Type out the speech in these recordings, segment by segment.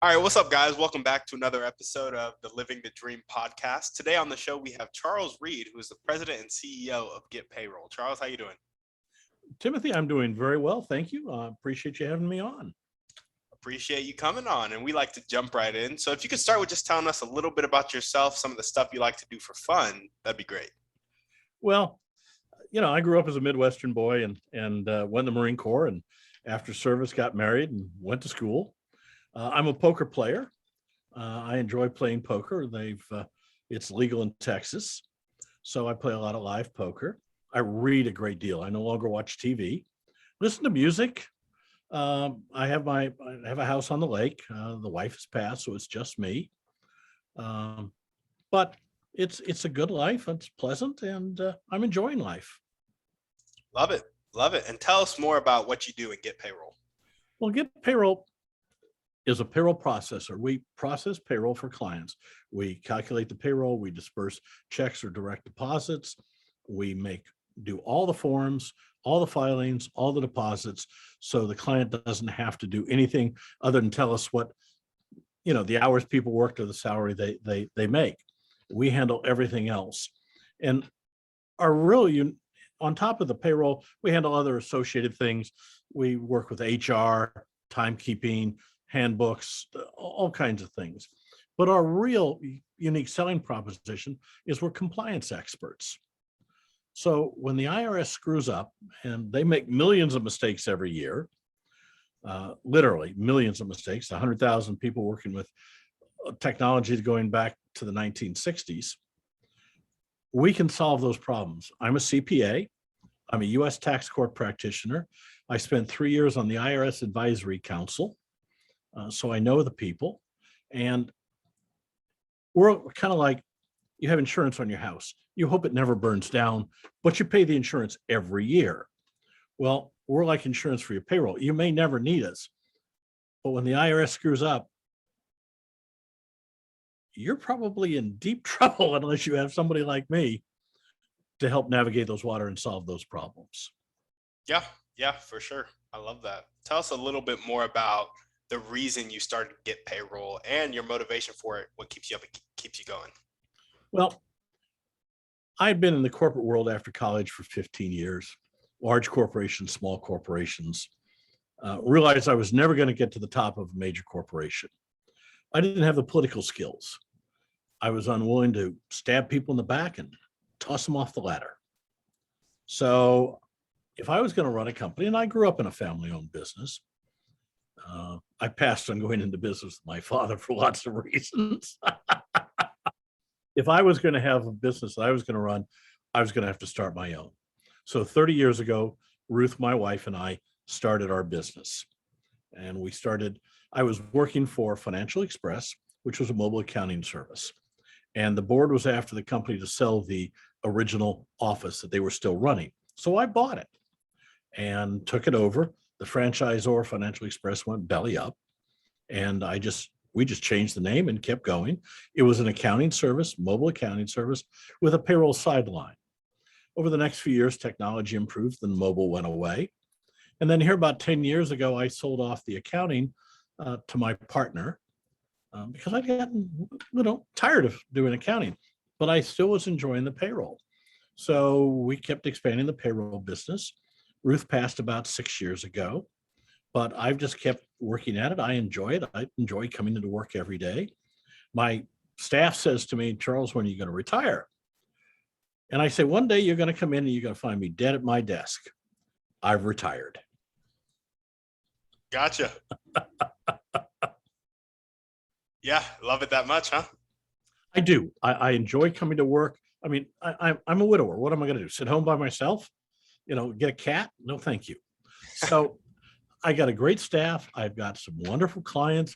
All right, what's up, guys? Welcome back to another episode of the Living the Dream podcast. Today on the show, we have Charles Reed, who is the president and CEO of Get Payroll. Charles, how you doing? Timothy, I'm doing very well. Thank you. Appreciate you having me on. Appreciate you coming on, and we like to jump right in. So if you could start with just telling us a little bit about yourself, some of the stuff you like to do for fun, that'd be great. Well, I grew up as a Midwestern boy and went in the Marine Corps, and after service got married and went to school. I'm a poker player. I enjoy playing poker. It's legal in Texas, so I play a lot of live poker. I read a great deal. I no longer watch TV. Listen to music. I have a house on the lake. The wife has passed, so it's just me. But it's a good life. It's pleasant, and I'm enjoying life. Love it. Love it. And tell us more about what you do in Get Payroll. Well, Get Payroll is a payroll processor. We process payroll for clients. We calculate the payroll. We disperse checks or direct deposits. We do all the forms, all the filings, all the deposits, so the client doesn't have to do anything other than tell us what, the hours people worked or the salary they make. We handle everything else. And on top of the payroll, we handle other associated things. We work with HR, timekeeping, handbooks, all kinds of things. But our real unique selling proposition is we're compliance experts. So when the IRS screws up, and they make millions of mistakes every year, literally millions of mistakes, 100,000 people working with technology going back to the 1960s, we can solve those problems. I'm a CPA. I'm a U.S. tax court practitioner. I spent 3 years on the IRS Advisory Council, so I know the people. And we're kind of like, you have insurance on your house. You hope it never burns down, but you pay the insurance every year. Well, we're like insurance for your payroll. You may never need us, but when the IRS screws up, you're probably in deep trouble unless you have somebody like me to help navigate those water and solve those problems. Yeah, for sure. I love that. Tell us a little bit more about the reason you started Get Payroll and your motivation for it. What keeps you up and keeps you going? Well, I'd been in the corporate world after college for 15 years, large corporations, small corporations. Realized I was never going to get to the top of a major corporation. I didn't have the political skills. I was unwilling to stab people in the back and toss them off the ladder. So if I was going to run a company, and I grew up in a family-owned business, I passed on going into business with my father for lots of reasons. If I was going to have a business that I was going to run, I was going to have to start my own. So 30 years ago, Ruth, my wife, and I started our business. And I was working for Financial Express, which was a mobile accounting service. And the board was after the company to sell the original office that they were still running. So I bought it and took it over. The franchisor, Financial Express, went belly up. And we just changed the name and kept going. It was an accounting service, mobile accounting service, with a payroll sideline. Over the next few years, technology improved and mobile went away. And then here about 10 years ago, I sold off the accounting to my partner because I'd gotten tired of doing accounting, but I still was enjoying the payroll. So we kept expanding the payroll business. Ruth passed about 6 years ago, but I've just kept working at it. I enjoy it. I enjoy coming into work every day. My staff says to me, Charles, when are you going to retire? And I say, one day you're going to come in and you're going to find me dead at my desk. I've retired. Gotcha. Yeah, love it that much, huh? I do. I enjoy coming to work. I mean, I'm a widower. What am I going to do? Sit home by myself? Get a cat? No, thank you. So I got a great staff. I've got some wonderful clients.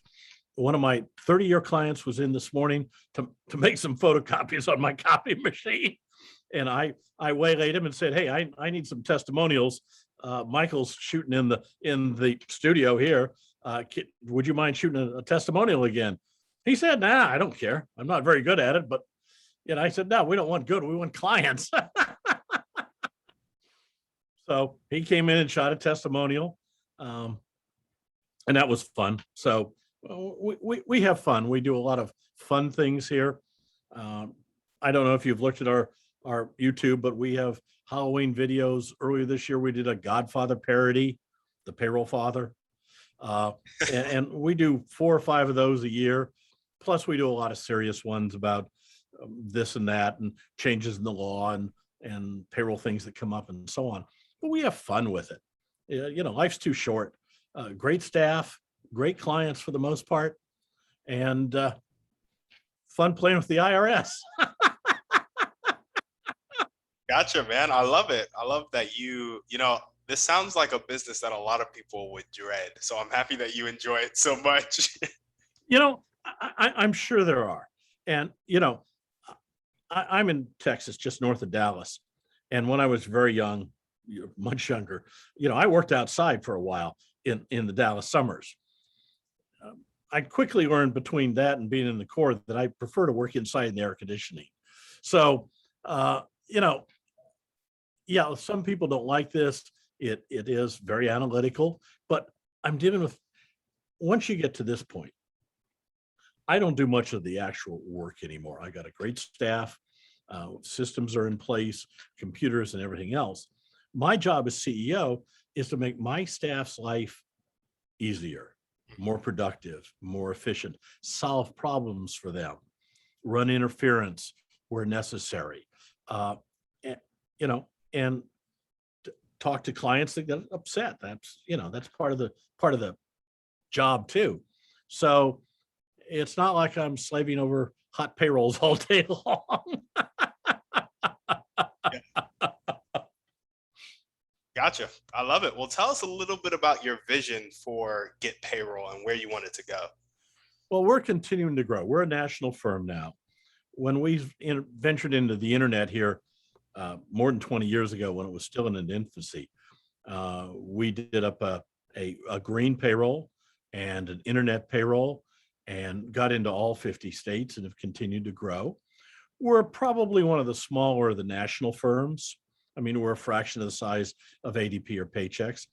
One of my 30-year clients was in this morning to make some photocopies on my copy machine. And I waylaid him and said, hey, I need some testimonials. Michael's shooting in the studio here. Would you mind shooting a testimonial again? He said, nah, I don't care. I'm not very good at it. But I said, no, we don't want good. We want clients. So he came in and shot a testimonial. And that was fun. So Well, we have fun. We do a lot of fun things here. Um, I don't know if you've looked at our YouTube, but we have Halloween videos. Earlier this year, we did a Godfather parody, the Payroll Father. And we do 4 or 5 of those a year. Plus, we do a lot of serious ones about this and that and changes in the law and payroll things that come up and so on. But we have fun with it. Life's too short. Great staff, great clients for the most part, and fun playing with the IRS. Gotcha, man. I love it. I love that this sounds like a business that a lot of people would dread. So I'm happy that you enjoy it so much. I'm sure there are. And, I'm in Texas, just north of Dallas. And when I was very young, much younger, I worked outside for a while in the Dallas summers. I quickly learned between that and being in the Corps that I prefer to work inside in the air conditioning. So, yeah, some people don't like this. It is very analytical, but I'm dealing with, once you get to this point, I don't do much of the actual work anymore. I got a great staff, systems are in place, computers and everything else. My job as CEO is to make my staff's life easier, more productive, more efficient, solve problems for them, run interference where necessary, and talk to clients that get upset. That's part of the job too. So it's not like I'm slaving over hot payrolls all day long. Gotcha. I love it. Well, tell us a little bit about your vision for Get Payroll and where you want it to go. Well, we're continuing to grow. We're a national firm now. When we ventured into the internet here more than 20 years ago, when it was still in an infancy, we did up a green payroll and an internet payroll and got into all 50 states and have continued to grow. We're probably one of the smaller of the national firms. I mean, we're a fraction of the size of ADP or Paychex.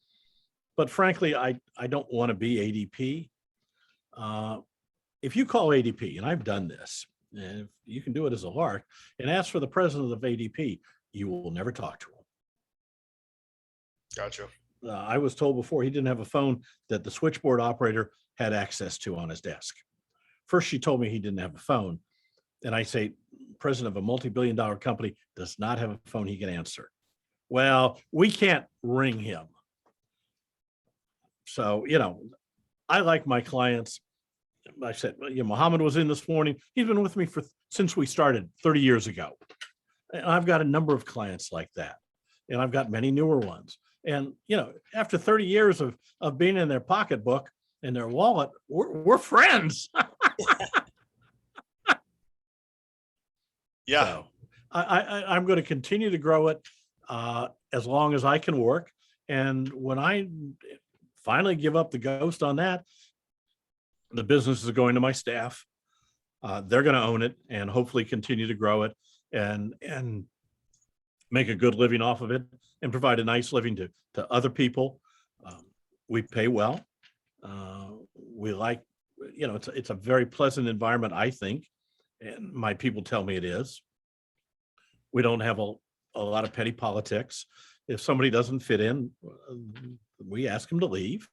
But frankly, I don't want to be ADP. If you call ADP, and I've done this, and you can do it as a lark, and ask for the president of ADP, you will never talk to him. Gotcha. I was told before he didn't have a phone that the switchboard operator had access to on his desk. First, she told me he didn't have a phone. And I say, president of a multi-billion-dollar company does not have a phone he can answer. Well, we can't ring him. So, I like my clients. I said, Muhammad was in this morning. He's been with me since we started 30 years ago. And I've got a number of clients like that. And I've got many newer ones. And, after 30 years of being in their pocketbook and their wallet, we're friends. Yeah. So I'm going to continue to grow it as long as I can work. And when I finally give up the ghost on that, the business is going to my staff. They're going to own it and hopefully continue to grow it and make a good living off of it and provide a nice living to other people. We pay well. We like, it's a very pleasant environment, I think. And my people tell me it is. We don't have a lot of petty politics. If somebody doesn't fit in, we ask them to leave.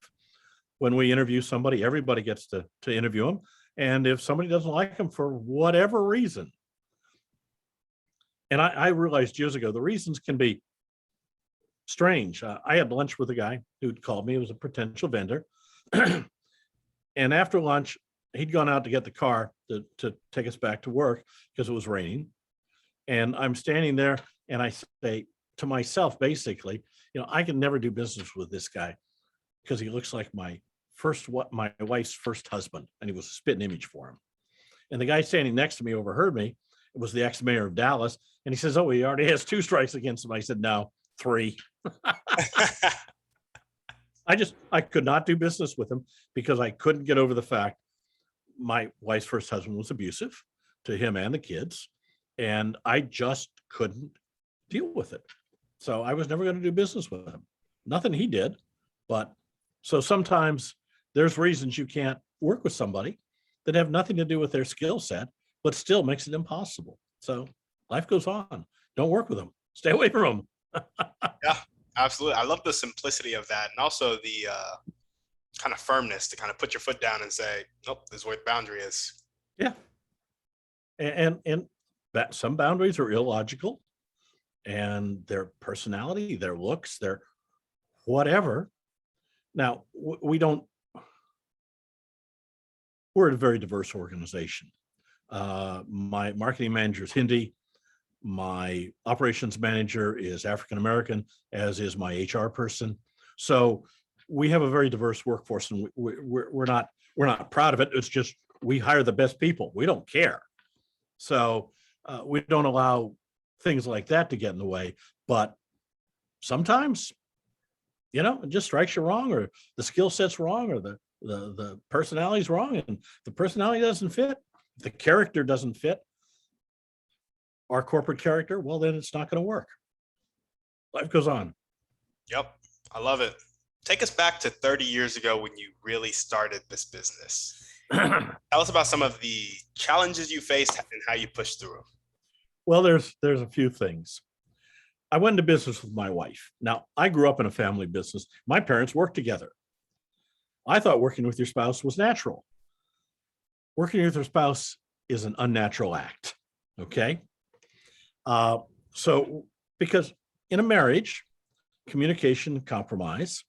When we interview somebody, everybody gets to interview them. And if somebody doesn't like them for whatever reason, and I realized years ago, the reasons can be strange. I had lunch with a guy who'd called me. It was a potential vendor. And after lunch, he'd gone out to get the car to take us back to work because it was raining. And I'm standing there and I say to myself, basically, I can never do business with this guy because he looks like my wife's first husband, and he was a spitting image for him. And the guy standing next to me overheard me. It was the ex-mayor of Dallas. And he says, oh, he already has 2 strikes against him. I said, no, 3. I could not do business with him because I couldn't get over the fact my wife's first husband was abusive to him and the kids. And I just couldn't deal with it. So I was never going to do business with him. Nothing he did. But so sometimes there's reasons you can't work with somebody that have nothing to do with their skill set, but still makes it impossible. So life goes on. Don't work with them. Stay away from them. Yeah, absolutely. I love the simplicity of that, and also the kind of firmness to kind of put your foot down and say, nope, this is where the boundary is. Yeah. And that some boundaries are illogical, and their personality, their looks, their whatever. Now, we're a very diverse organization. My marketing manager is Hindi. My operations manager is African American, as is my HR person. So we have a very diverse workforce, and we're not proud of it. It's just we hire the best people. We don't care. So we don't allow things like that to get in the way. But sometimes, it just strikes you wrong, or the skill set's wrong, or the personality's wrong, and the personality doesn't fit, the character doesn't fit our corporate character, well, then it's not going to work. Life goes on. Yep, I love it. Take us back to 30 years ago when you really started this business. Tell us about some of the challenges you faced and how you pushed through them. Well, there's a few things. I went into business with my wife. Now, I grew up in a family business. My parents worked together. I thought working with your spouse was natural. Working with your spouse is an unnatural act. Okay. So because in a marriage, communication, compromise.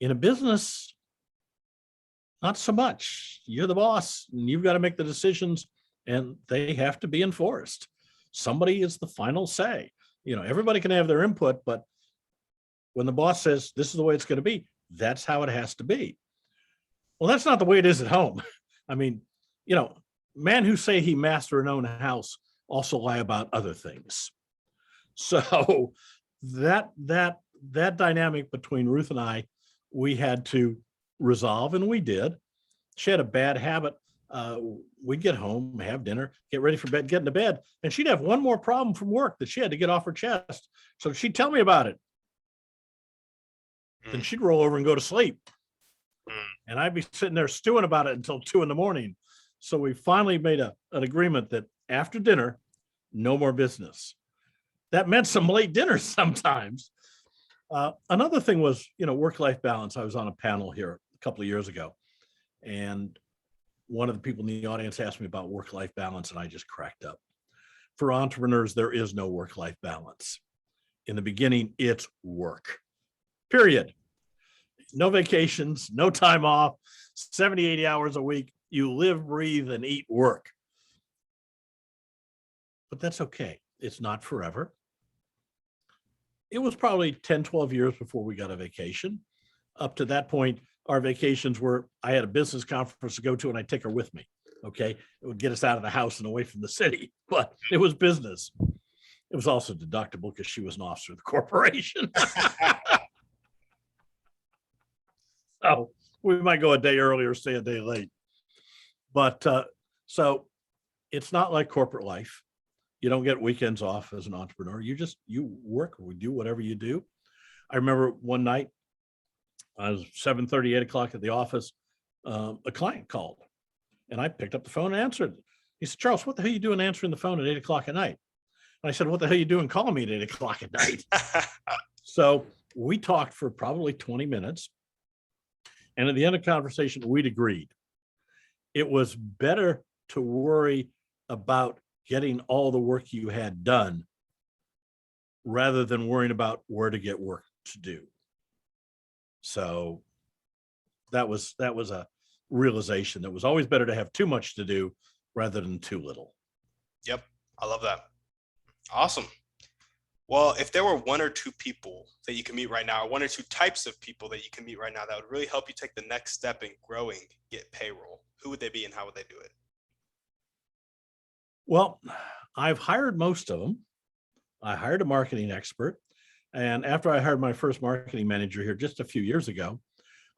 In a business, not so much. You're the boss, and you've got to make the decisions, and they have to be enforced. Somebody is the final say. Everybody can have their input, but when the boss says this is the way it's going to be, that's how it has to be. Well, that's not the way it is at home. I mean, men who say he master and own a house also lie about other things. So that dynamic between Ruth and I, we had to resolve, and we did. She had a bad habit. We'd get home, have dinner, get ready for bed, get into bed, and she'd have one more problem from work that she had to get off her chest. So she'd tell me about it. Then she'd roll over and go to sleep. And I'd be sitting there stewing about it until 2 a.m. So we finally made an agreement that after dinner, no more business. That meant some late dinners sometimes. Another thing was, work-life balance. I was on a panel here a couple of years ago, and one of the people in the audience asked me about work-life balance, and I just cracked up. For entrepreneurs, there is no work-life balance. In the beginning, it's work, period. No vacations, no time off, 70, 80 hours a week. You live, breathe, and eat work. But that's okay. It's not forever. It was probably 10, 12 years before we got a vacation. Up to that point, our vacations were, I had a business conference to go to, and I'd take her with me. Okay. It would get us out of the house and away from the city, but it was business. It was also deductible because she was an officer of the corporation. So we might go a day early or stay a day late. But so it's not like corporate life. You don't get weekends off as an entrepreneur. You work, we do whatever you do. I remember one night, I was 7:30, 8 o'clock at the office. A client called, and I picked up the phone and answered. He said, "Charles, what the hell are you doing answering the phone at 8 o'clock at night?" And I said, "What the hell are you doing calling me at 8 o'clock at night?" So we talked for probably 20 minutes. And at the end of the conversation, we'd agreed it was better to worry about getting all the work you had done rather than worrying about where to get work to do. So that was a realization that was always better to have too much to do rather than too little. Yep. I love that. Awesome. Well, if there were one or two people that you can meet right now, or one or two types of people that you can meet right now that would really help you take the next step in growing Get Payroll, who would they be and how would they do it? Well, I've hired most of them. I hired a marketing expert. And after I hired my first marketing manager here just a few years ago,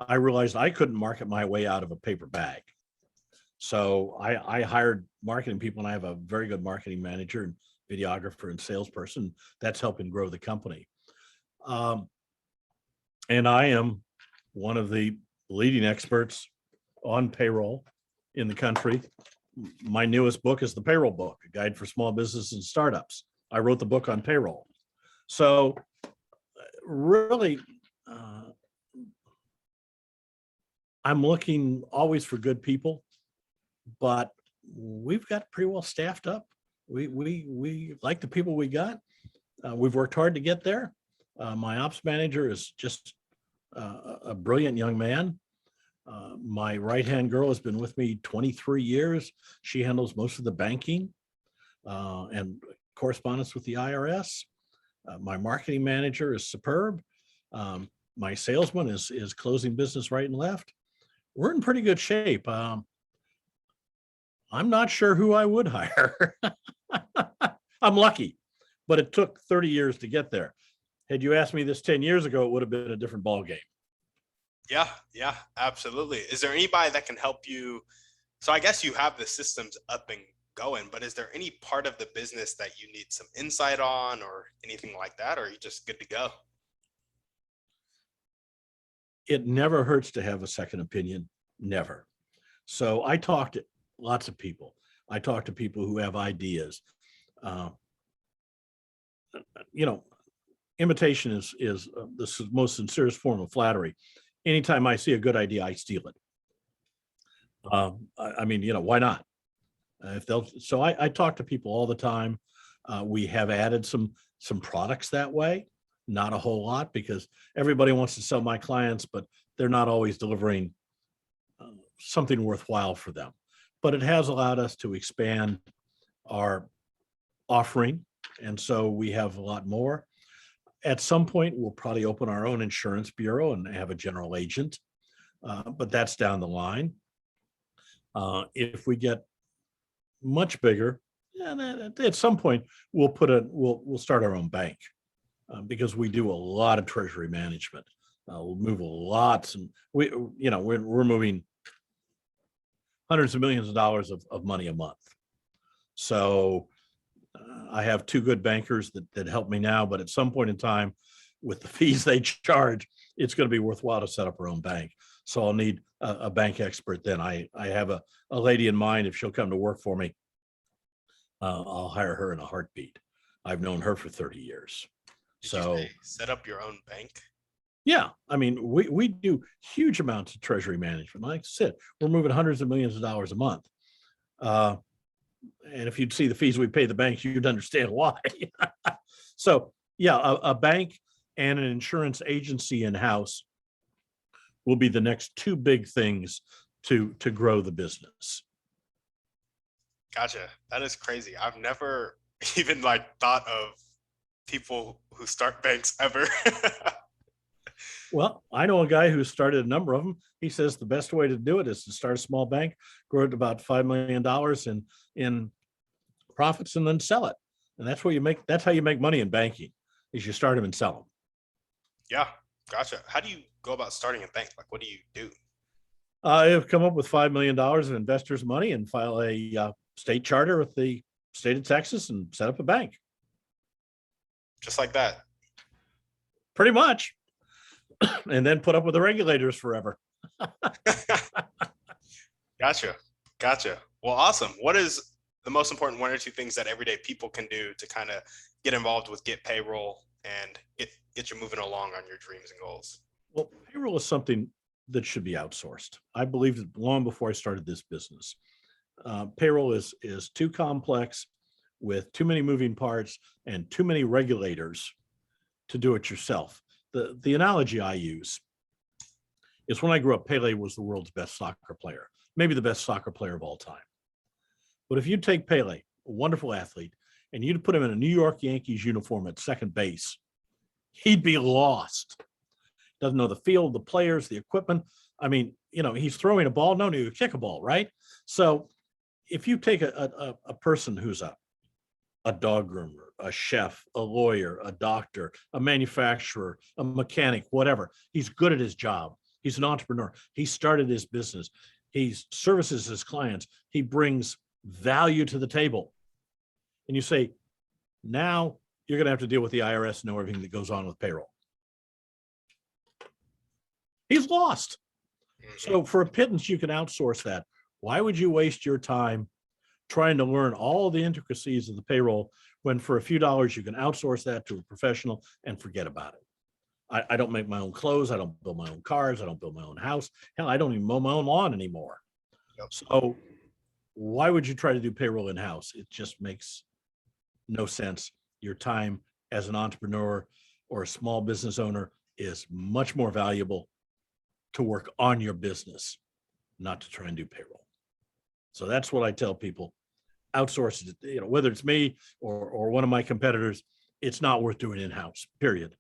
I realized I couldn't market my way out of a paper bag. So I hired marketing people, and I have a very good marketing manager and videographer and salesperson that's helping grow the company. And I am one of the leading experts on payroll in the country. My newest book is the Payroll Book, a guide for small business and startups. I wrote the book on payroll. So really, I'm looking always for good people, but we've got pretty well staffed up. We like the people we got. We've worked hard to get there. My ops manager is just a brilliant young man. My right-hand girl has been with me 23 years. She handles most of the banking and correspondence with the IRS. My marketing manager is superb. My salesman is closing business right and left. We're in pretty good shape. I'm not sure who I would hire. I'm lucky, but it took 30 years to get there. Had you asked me this 10 years ago, it would have been a different ballgame. Yeah, absolutely. Is there anybody that can help you? So I guess you have the systems up and going, but is there any part of the business that you need some insight on or anything like that? Or are you just good to go? It never hurts to have a second opinion, never. So I talk to lots of people. I talk to people who have ideas. Imitation is the most sincerest form of flattery. Anytime I see a good idea, I steal it. Why not? So I talk to people all the time. We have added some products that way, not a whole lot, because everybody wants to sell my clients, but they're not always delivering something worthwhile for them. But it has allowed us to expand our offering, and so we have a lot more. At some point, we'll probably open our own insurance bureau and have a general agent, but that's down the line. If we get much bigger, at some point we'll start our own bank because we do a lot of treasury management. We'll move lots, and we're moving hundreds of millions of dollars of money a month. So I have two good bankers that help me now, but at some point in time, with the fees they charge, it's going to be worthwhile to set up our own bank. So I'll need a bank expert then. I have a lady in mind. If she'll come to work for me, I'll hire her in a heartbeat. I've known her for 30 years. Did you say set up your own bank? Yeah, I mean, we do huge amounts of treasury management. Like I said, we're moving hundreds of millions of dollars a month. And if you'd see the fees we pay the banks, you'd understand why. So yeah, a bank and an insurance agency in-house will be the next two big things to grow the business. Gotcha. That is crazy. I've never even thought of people who start banks ever. Well, I know a guy who started a number of them. He says the best way to do it is to start a small bank, grow it to about $5 million in profits, and then sell it. And that's how you make money in banking, is you start them and sell them. Yeah, gotcha. How do you go about starting a bank? What do you do? I've come up with $5 million of investors' money and file a state charter with the state of Texas and set up a bank. Just like that? Pretty much. And then put up with the regulators forever. Gotcha. Well, awesome. What is the most important one or two things that everyday people can do to kind of get involved with Get Payroll and get you moving along on your dreams and goals? Well, payroll is something that should be outsourced. I believed it long before I started this business. Payroll is too complex, with too many moving parts and too many regulators to do it yourself. The analogy I use is when I grew up, Pele was the world's best soccer player, maybe the best soccer player of all time. But if you take Pele, a wonderful athlete, and you'd put him in a New York Yankees uniform at second base, he'd be lost. Doesn't know the field, the players, the equipment. I mean, he's throwing a ball. No, you kick a ball, right? So if you take a person who's a dog groomer, a chef, a lawyer, a doctor, a manufacturer, a mechanic, whatever, he's good at his job. He's an entrepreneur. He started his business. He services his clients. He brings value to the table. And you say, now you're going to have to deal with the IRS and know everything that goes on with payroll. He's lost. Mhm. So for a pittance, you can outsource that. Why would you waste your time trying to learn all the intricacies of the payroll when for a few dollars you can outsource that to a professional and forget about it? I don't make my own clothes. I don't build my own cars. I don't build my own house. Hell, I don't even mow my own lawn anymore. Yep. So why would you try to do payroll in-house? It just makes no sense. Your time as an entrepreneur or a small business owner is much more valuable to work on your business, not to try and do payroll. So that's what I tell people. Outsource it, whether it's me or one of my competitors, it's not worth doing in-house, period.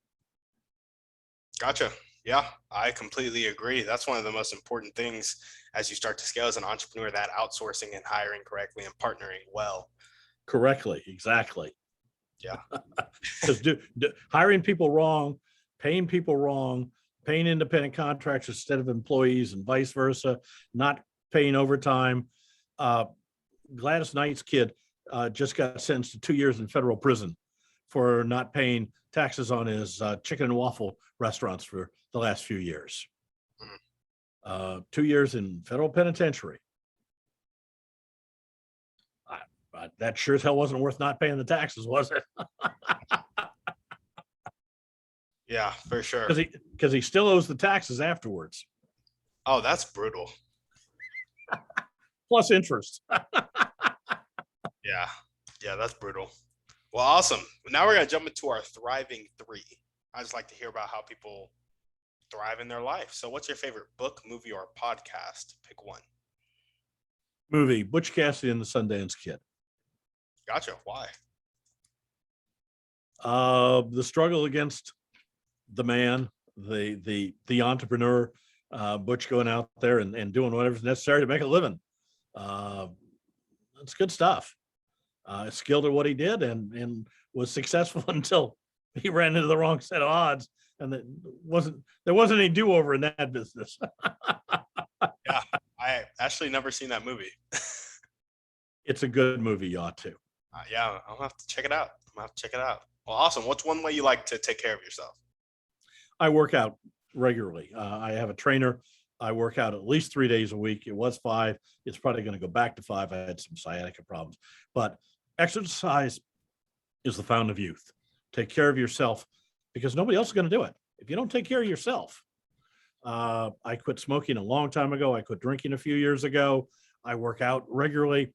Gotcha. Yeah, I completely agree. That's one of the most important things as you start to scale as an entrepreneur, that outsourcing and hiring correctly and partnering well. Correctly, exactly. Yeah. Because hiring people wrong, paying people wrong, paying independent contractors instead of employees and vice versa, not paying overtime. Gladys Knight's kid just got sentenced to 2 years in federal prison for not paying taxes on his chicken and waffle restaurants for the last few years. 2 years in federal penitentiary. That sure as hell wasn't worth not paying the taxes, was it? Yeah, for sure. Because he still owes the taxes afterwards, Oh, that's brutal. plus interest. Yeah. Yeah, that's brutal. Well, awesome. Now we're going to jump into our thriving three. I just like to hear about how people thrive in their life. So what's your favorite book, movie, or podcast? Pick one. Movie, Butch Cassidy and the Sundance Kid. Gotcha. Why? The struggle against the man, the entrepreneur, Butch going out there and doing whatever's necessary to make a living. It's good stuff. Skilled at what he did and was successful until he ran into the wrong set of odds, and there wasn't any do-over in that business. Yeah, I actually never seen that movie. It's a good movie. You ought to. Yeah, I'll have to check it out. Well, awesome. What's one way you like to take care of yourself? I work out regularly. I have a trainer. I work out at least 3 days a week. It was 5. It's probably going to go back to 5. I had some sciatica problems, but exercise is the fountain of youth. Take care of yourself because nobody else is going to do it. If you don't take care of yourself, I quit smoking a long time ago. I quit drinking a few years ago. I work out regularly,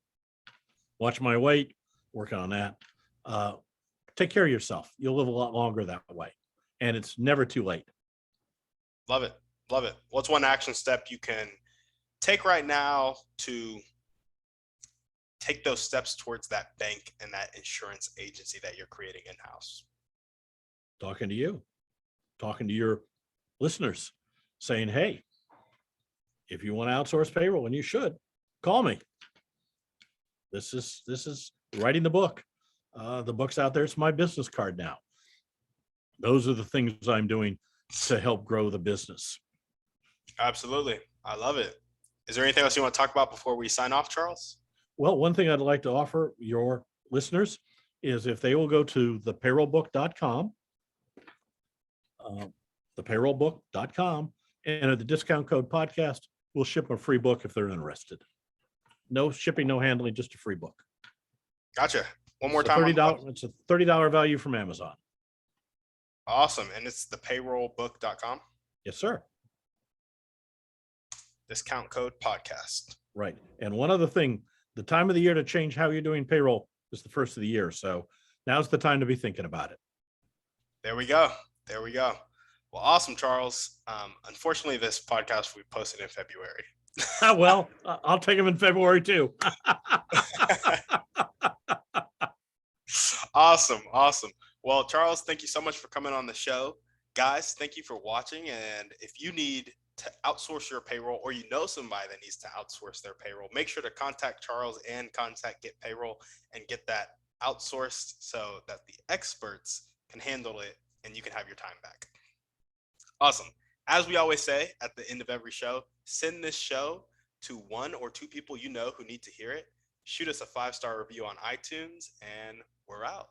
watch my weight, working on that. Take care of yourself. You'll live a lot longer that way. And it's never too late. Love it. Love it. What's one action step you can take right now to take those steps towards that bank and that insurance agency that you're creating in-house? Talking to you, talking to your listeners, saying, hey, if you want to outsource payroll, and you should, call me. This is writing the book. The book's out there. It's my business card now. Those are the things I'm doing to help grow the business. Absolutely. I love it. Is there anything else you want to talk about before we sign off, Charles? Well, one thing I'd like to offer your listeners is if they will go to thepayrollbook.com, thepayrollbook.com, and enter the discount code podcast, we'll ship them a free book if they're interested. No shipping, no handling, just a free book. Gotcha. One more time. It's a $30 value from Amazon. Awesome. And it's thepayrollbook.com. Yes, sir. Discount code podcast. Right. And one other thing, the time of the year to change how you're doing payroll is the first of the year. So now's the time to be thinking about it. There we go. Well, awesome, Charles. Unfortunately, this podcast will be posted in February. Well, I'll take them in February too. Awesome. Well, Charles, thank you so much for coming on the show. Guys, thank you for watching. And if you need to outsource your payroll, or you know somebody that needs to outsource their payroll, make sure to contact Charles and contact Get Payroll and get that outsourced so that the experts can handle it and you can have your time back. Awesome. As we always say at the end of every show, send this show to 1 or 2 people you know who need to hear it. Shoot us a 5-star review on iTunes, and we're out.